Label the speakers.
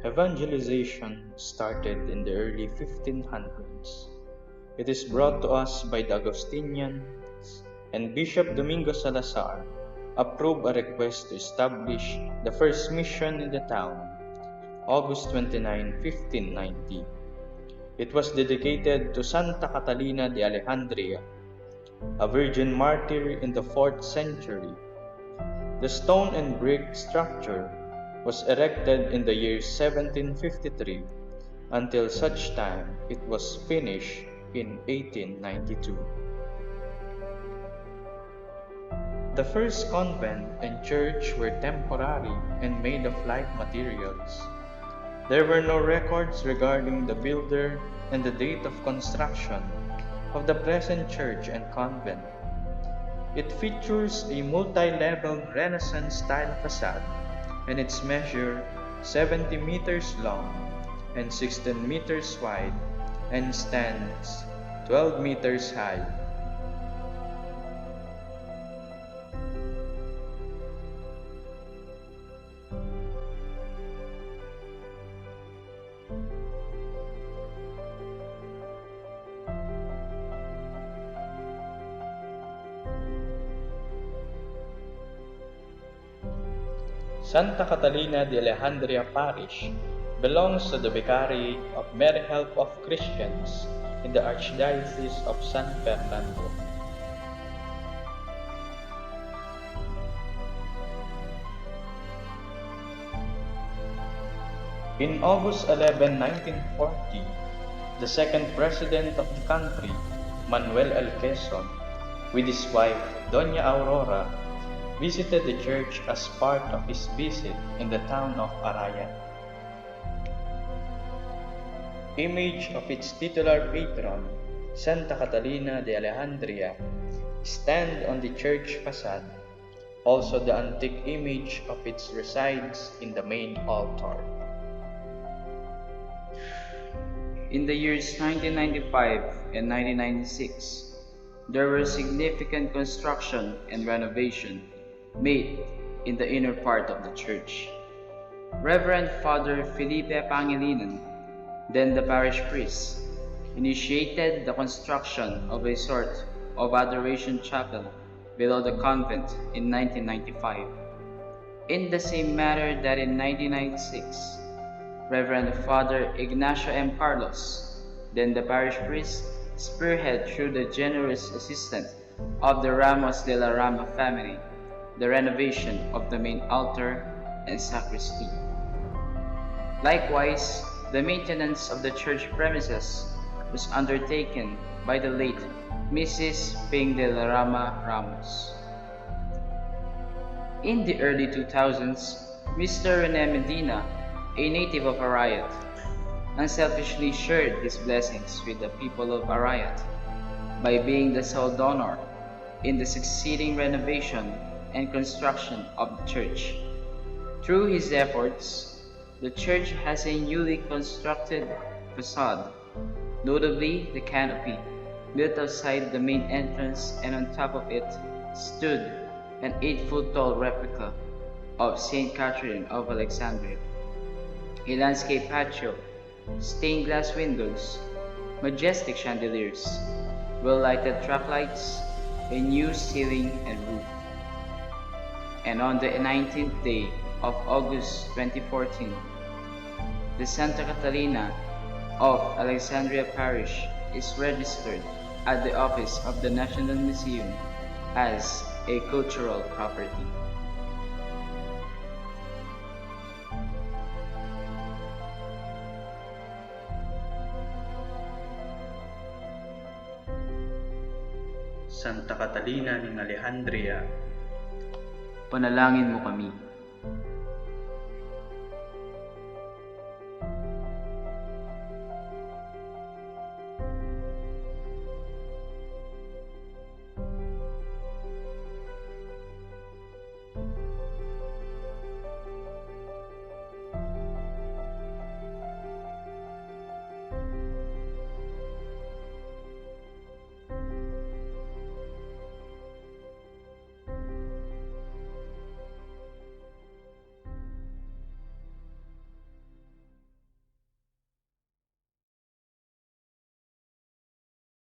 Speaker 1: Evangelization started in the early 1500s. It is brought to us by the Augustinians, and Bishop Domingo Salazar approved a request to establish the first mission in the town, August 29, 1590. It was dedicated to Santa Catalina de Alexandria, a virgin martyr in the 4th century. The stone and brick structure was erected in the year 1753 until such time it was finished in 1892. The first convent and church were temporary and made of light materials. There were no records regarding the builder and the date of construction of the present church and convent. It features a multi-level Renaissance-style facade, and its measure 70 meters long and 16 meters wide and stands 12 meters high. Santa Catalina de Alexandria Parish belongs to the Vicariate of Mary Help of Christians in the Archdiocese of San Fernando. In August 11, 1940, the second president of the country, Manuel L. Quezon, with his wife, Doña Aurora, visited the church as part of his visit in the town of Arayat. Image of its titular patron, Santa Catalina de Alexandria, stand on the church facade. Also, the antique image of it resides in the main altar.
Speaker 2: In the years 1995 and 1996, there were significant construction and renovation made in the inner part of the church. Reverend Father Felipe Pangilinan, then the parish priest, initiated the construction of a sort of adoration chapel below the convent in 1995. In the same manner that in 1996, Reverend Father Ignacio M. Carlos, then the parish priest, spearhead through the generous assistance of the Ramos de la Rama family the renovation of the main altar and sacristy. Likewise, the maintenance of the church premises was undertaken by the late Mrs. Ping de la Rama Ramos. In the early 2000s, Mr. Rene Medina, a native of Arayat, unselfishly shared his blessings with the people of Arayat by being the sole donor in the succeeding renovation and construction of the church. Through his efforts, the church has a newly constructed facade, notably the canopy, built outside the main entrance, and on top of it stood an 8-foot-tall replica of Saint Catherine of Alexandria, a landscape patio, stained glass windows, majestic chandeliers, well-lighted track lights, a new ceiling and roof. And on the 19th day of August 2014, the Santa Catalina of Alexandria Parish is registered at the Office of the National Museum as a cultural property.
Speaker 1: Santa Catalina ng Alexandria,
Speaker 2: Panalangin mo kami.